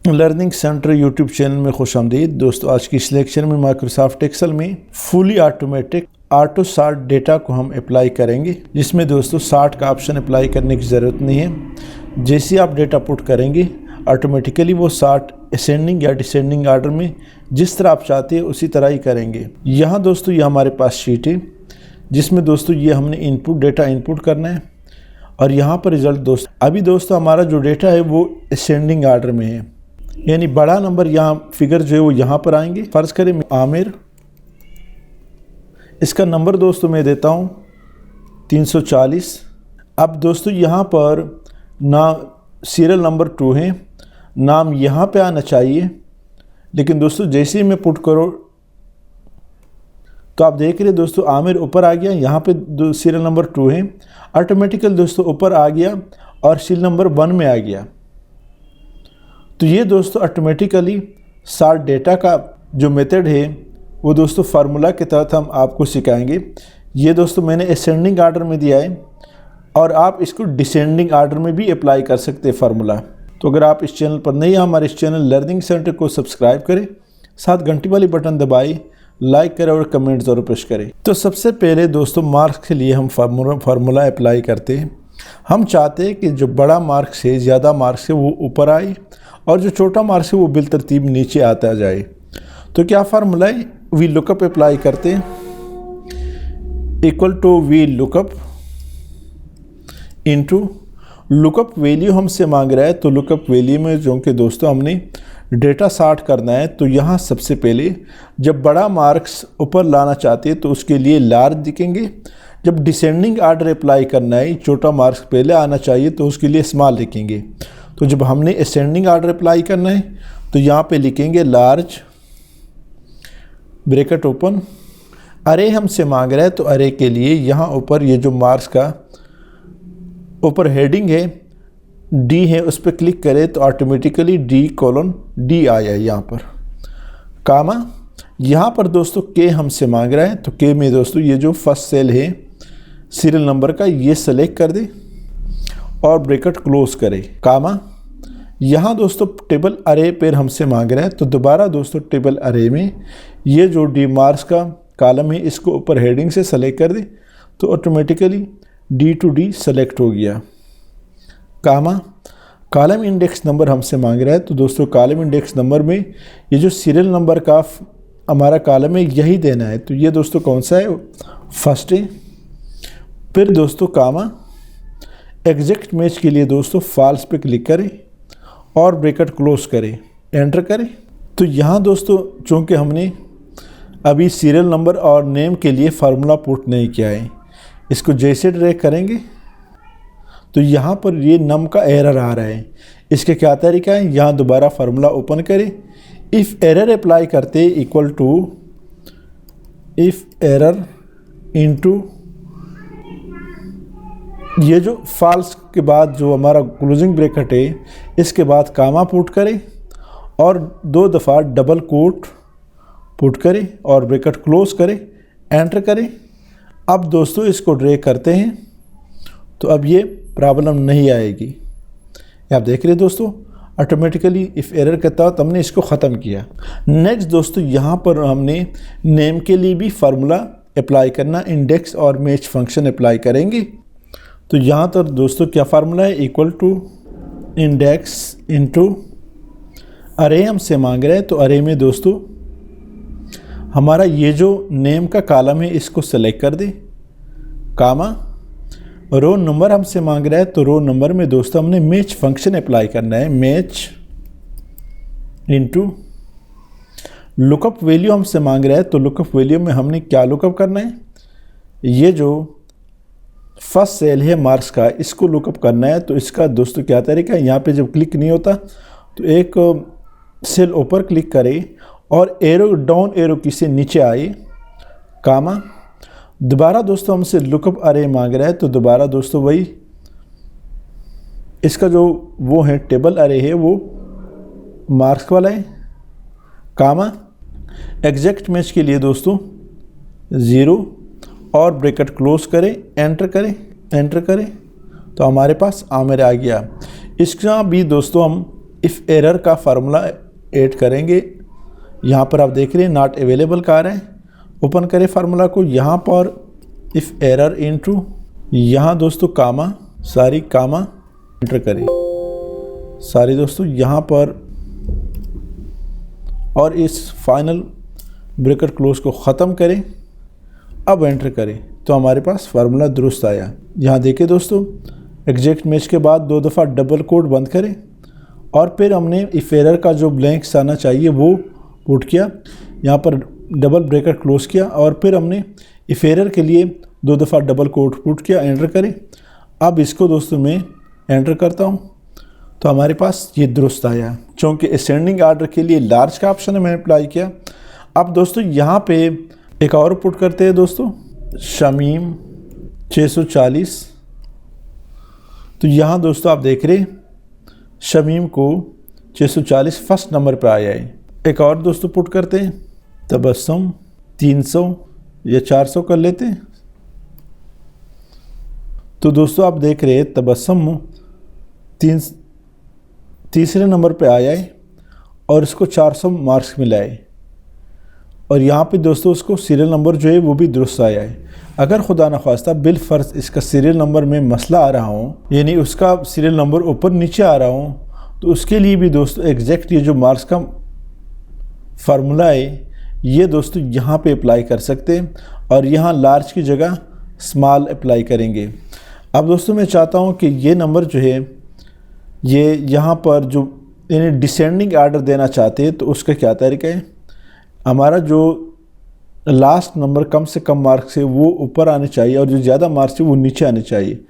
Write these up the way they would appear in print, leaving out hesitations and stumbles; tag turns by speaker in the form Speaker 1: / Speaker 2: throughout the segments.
Speaker 1: Learning centre YouTube channel में खुशामदीद। दोस्तों, आज की इस लेक्चर में माइक्रोसॉफ्ट एक्सेल में fully automatic auto sort data को हम अप्लाई करेंगे, जिसमें दोस्तों सॉर्ट का ऑप्शन अप्लाई करने की ज़रूरत नहीं है। जैसे आप डेटा पुट करेंगे ऑटोमेटिकली वो सॉर्ट असेंडिंग या डिसेंडिंग ऑर्डर में जिस तरह आप चाहते हैं उसी तरह ही करेंगे। यहाँ दोस्तों ये हमारे पास शीट है जिसमें दोस्तों ये हमने डेटा इनपुट करना है और यहाँ पर रिज़ल्ट दोस्तों अभी दोस्तों हमारा जो डेटा है वो असेंडिंग ऑर्डर में है, यानी बड़ा नंबर यहाँ फिगर जो है वो यहाँ पर आएंगे। फ़र्ज़ करें आमिर, इसका नंबर दोस्तों मैं देता हूँ 340। अब दोस्तों यहाँ पर सीरियल नंबर 2 है, नाम यहाँ पे आना चाहिए, लेकिन दोस्तों जैसे ही मैं पुट करो तो आप देख रहे हैं दोस्तों आमिर ऊपर आ गया, यहाँ पे सीरियल नंबर 2 है, ऑटोमेटिकल दोस्तों ऊपर आ गया और सीरियल नंबर 1 में आ गया। तो ये दोस्तों ऑटोमेटिकली सॉर्ट डेटा का जो मेथड है वो दोस्तों फार्मूला के तहत हम आपको सिखाएंगे। ये दोस्तों मैंने असेंडिंग ऑर्डर में दिया है और आप इसको डिसेंडिंग ऑर्डर में भी अप्लाई कर सकते हैं फार्मूला। तो अगर आप इस चैनल पर नए हैं, हमारे इस चैनल लर्निंग सेंटर को सब्सक्राइब करें, साथ घंटी वाली बटन दबाएं, लाइक करें और कमेंट ज़रूर पेश करें। तो सबसे पहले दोस्तों मार्क्स के लिए हम फार्मूला अप्लाई करते हैं। हम चाहते हैं कि जो बड़ा मार्क्स है, ज़्यादा मार्क्स है, वो ऊपर आए और जो छोटा मार्क्स है वो बिलतरतीब नीचे आता जाए। तो क्या फार्मूला है, वी लुकअप अप्लाई करते हैं, equal to V lookup into lookup value हमसे मांग रहा है। तो लुकअप वैल्यू में जो कि दोस्तों हमने डेटा सॉर्ट करना है, तो यहाँ सबसे पहले जब बड़ा मार्क्स ऊपर लाना चाहते हैं तो उसके लिए लार्ज दिखेंगे। जब डिसेंडिंग ऑर्डर अप्लाई करना है, छोटा मार्क्स पहले आना चाहिए, तो उसके लिए स्मॉल लिखेंगे। तो जब हमने असेंडिंग ऑर्डर अप्लाई करना है तो यहाँ पे लिखेंगे लार्ज ब्रैकेट ओपन। अरे हमसे मांग रहा है तो अरे के लिए यहाँ ऊपर ये जो मार्क्स का ऊपर हेडिंग है डी है, उस पर क्लिक करें तो ऑटोमेटिकली D:D आया यहाँ पर, कामा। यहाँ पर दोस्तों के हमसे मांग रहा है तो के में दोस्तों ये जो फर्स्ट सेल है सीरियल नंबर का ये सेलेक्ट कर दे और ब्रैकेट क्लोज करें, कामा। यहाँ दोस्तों टेबल अरे पर हमसे मांग रहा है तो दोबारा दोस्तों टेबल अरे में ये जो डी मार्क्स का कॉलम है इसको ऊपर हेडिंग से सेलेक्ट कर दे तो ऑटोमेटिकली D सेलेक्ट हो गया, कामा। कॉलम इंडेक्स नंबर हमसे मांग रहा है तो दोस्तों कॉलम इंडेक्स नंबर में ये जो सीरियल नंबर का हमारा कॉलम है यही देना है। तो ये दोस्तों कौन सा है, फर्स्ट है। फिर दोस्तों कामा, एग्जैक्ट मैच के लिए दोस्तों फॉल्स पे क्लिक करें और ब्रैकेट क्लोज करें, एंटर करें। तो यहाँ दोस्तों चूँकि हमने अभी सीरियल नंबर और नेम के लिए फार्मूला पुट नहीं किया है, इसको जैसे ड्रैग करेंगे तो यहाँ पर ये नम का एरर आ रहा है। इसके क्या तरीका है, यहाँ दोबारा फार्मूला ओपन करें, इफ़ एरर अप्लाई करते equal to if error into ये जो फॉल्स के बाद जो हमारा क्लोजिंग ब्रैकेट है इसके बाद कामा पुट करें और 2 दफ़ा डबल कोट पुट करें और ब्रैकेट क्लोज करें, एंटर करें। अब दोस्तों इसको ड्रैग करते हैं तो अब ये प्रॉब्लम नहीं आएगी। आप देख रहे हैं दोस्तों ऑटोमेटिकली इफ़ एरर के तहत हमने इसको ख़त्म किया। नेक्स्ट दोस्तों यहाँ पर हमने नेम के लिए भी फार्मूला अप्लाई करना, इंडेक्स और मैच फंक्शन अप्लाई करेंगे। तो यहाँ पर दोस्तों क्या फार्मूला है, इक्वल टू इंडेक्स इनटू अरे हमसे मांग रहे हैं तो अरे में दोस्तों हमारा ये जो नेम का कॉलम है इसको सेलेक्ट कर दे, कामा। रो नंबर हमसे मांग रहा है तो रो नंबर में दोस्तों हमने मैच फंक्शन अप्लाई करना है, मैच इनटू लुकअप वैल्यू हमसे मांग रहा है तो लुकअप वैल्यू में हमने क्या लुकअप करना है, ये जो फर्स्ट सेल है मार्क्स का इसको लुकअप करना है। तो इसका दोस्तों क्या तरीका है, यहाँ पे जब क्लिक नहीं होता तो एक सेल ऊपर क्लिक करें और एरो डाउन एरो की से नीचे आए, कामा। दोबारा दोस्तों हमसे लुकअप अरे मांग रहा है तो दोबारा दोस्तों वही इसका जो वो है टेबल अरे है वो मार्क्स वाला है, कामा। एग्जैक्ट मैच के लिए दोस्तों 0 और ब्रैकेट क्लोज करें, एंटर करें, एंटर करें तो हमारे पास आमिर आ गया। इसका भी दोस्तों हम इफ़ एरर का फार्मूला ऐड करेंगे। यहाँ पर आप देख रहे हैं नॉट अवेलेबल का आ रहा है। ओपन करें फार्मूला को, यहाँ पर इफ़ एरर इनटू, यहाँ दोस्तों कामा, सारी कामा एंटर करें सारी दोस्तों यहाँ पर, और इस फाइनल ब्रैकेट क्लोज को ख़त्म करें। अब एंटर करें तो हमारे पास फार्मूला दुरुस्त आया। यहाँ देखिए दोस्तों, एग्जैक्ट मैच के बाद 2 दफ़ा डबल कोट बंद करें और फिर हमने इफ़ एरर का जो ब्लैंक्स आना चाहिए वो पुट किया, यहाँ पर डबल ब्रैकेट क्लोज किया और फिर हमने इफ़ एरर के लिए 2 दफ़ा डबल कोट पुट किया। एंटर करें। अब इसको दोस्तों मैं एंटर करता हूँ तो हमारे पास ये दुरुस्त आया, चूँकि असेंडिंग आर्डर के लिए लार्ज का ऑप्शन है मैंने अप्लाई किया। अब दोस्तों यहाँ पे एक और पुट करते हैं दोस्तों, शमीम 640। तो यहाँ दोस्तों आप देख रहे शमीम को 640 फर्स्ट नंबर पे आया है। एक और दोस्तों पुट करते हैं, तबस्सुम 300 या 400 कर लेते हैं। तो दोस्तों आप देख रहे हैं तबस्सुम तीसरे नंबर पे आया है और इसको 400 मार्क्स मिला है। और यहाँ पे दोस्तों उसको सीरियल नंबर जो है वो भी दुरुस्त आया है। अगर खुदा न ख्वास्ता बिल फ़र्ज़ इसका सीरियल नंबर में मसला आ रहा हो, यानी उसका सीरियल नंबर ऊपर नीचे आ रहा हो, तो उसके लिए भी दोस्तों एग्जैक्ट ये जो मार्क्स का फार्मूला है ये दोस्तों यहाँ पे अप्लाई कर सकते हैं और यहाँ लार्ज की जगह स्मॉल अप्लाई करेंगे। अब दोस्तों मैं चाहता हूँ कि ये नंबर जो है ये यहाँ पर जो यानी डिसेंडिंग आर्डर देना चाहते हैं तो उसका क्या तरीका है। हमारा जो लास्ट नंबर कम से कम मार्क्स है वो ऊपर आने चाहिए और जो ज़्यादा मार्क्स है वो नीचे आने चाहिए।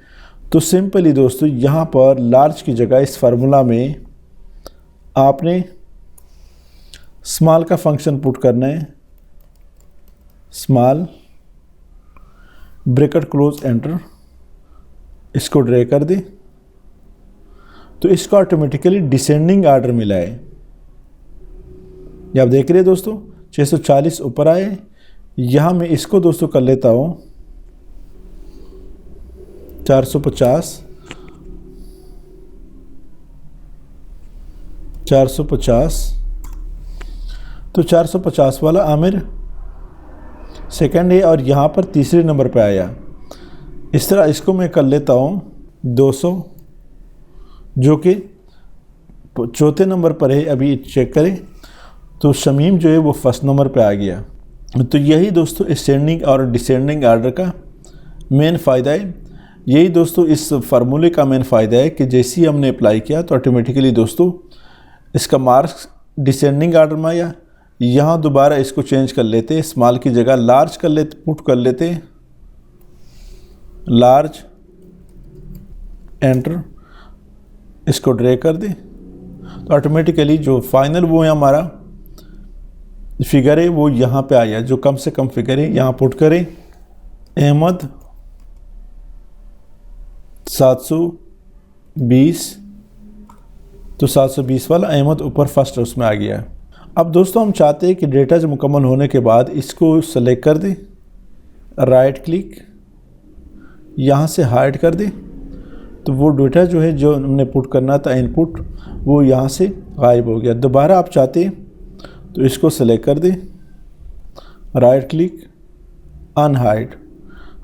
Speaker 1: तो सिंपली दोस्तों यहाँ पर लार्ज की जगह इस फार्मूला में आपने स्मॉल का फंक्शन पुट करना है, स्मॉल ब्रैकेट क्लोज एंटर, इसको ड्रैग कर दे तो इसको ऑटोमेटिकली डिसेंडिंग आर्डर मिला है। ये आप देख रहे हैं दोस्तों 640 ऊपर आए। यहाँ मैं इसको दोस्तों कर लेता हूँ 450 तो 450 वाला आमिर सेकंड है और यहाँ पर तीसरे नंबर पे आया। इस तरह इसको मैं कर लेता हूँ 200 जो कि चौथे नंबर पर है। अभी चेक करें तो शमीम जो है वो फर्स्ट नंबर पे आ गया। तो यही दोस्तों असेंडिंग और डिसेंडिंग आर्डर का मेन फ़ायदा है। यही दोस्तों इस फार्मूले का मेन फ़ायदा है कि जैसे ही हमने अप्लाई किया तो ऑटोमेटिकली दोस्तों इसका मार्क्स डिसेंडिंग आर्डर में आया। यहाँ दोबारा इसको चेंज कर लेते, स्मॉल की जगह लार्ज कर लेते, पुट कर लेते, लार्ज एंटर, इसको ड्रैग कर दे तो ऑटोमेटिकली जो फाइनल वो है हमारा फिगर है वो यहाँ पे आया। जो कम से कम फिगर है यहाँ पुट करें, अहमद 720, तो 720 वाला अहमद ऊपर फर्स्ट उसमें आ गया। अब दोस्तों हम चाहते हैं कि डेटा जो मुकम्मल होने के बाद इसको सेलेक्ट कर दें, राइट क्लिक, यहाँ से हाइड कर दें तो वो डेटा जो है जो हमने पुट करना था इनपुट वो यहाँ से गायब हो गया। दोबारा आप चाहते हैं तो इसको सेलेक्ट कर दें, राइट क्लिक, अनहाइड,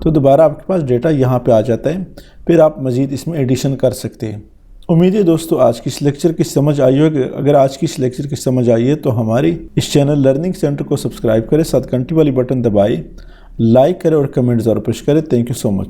Speaker 1: तो दोबारा आपके पास डेटा यहाँ पे आ जाता है। फिर आप मज़ीद इसमें एडिशन कर सकते हैं। उम्मीद है दोस्तों आज की इस लेक्चर की समझ आई होगी। अगर आज की इस लेक्चर की समझ आई है तो हमारी इस चैनल लर्निंग सेंटर को सब्सक्राइब करें, साथ घंटी वाली बटन दबाएं, लाइक करें और कमेंट ज़रूर पेश करें। Thank you so much.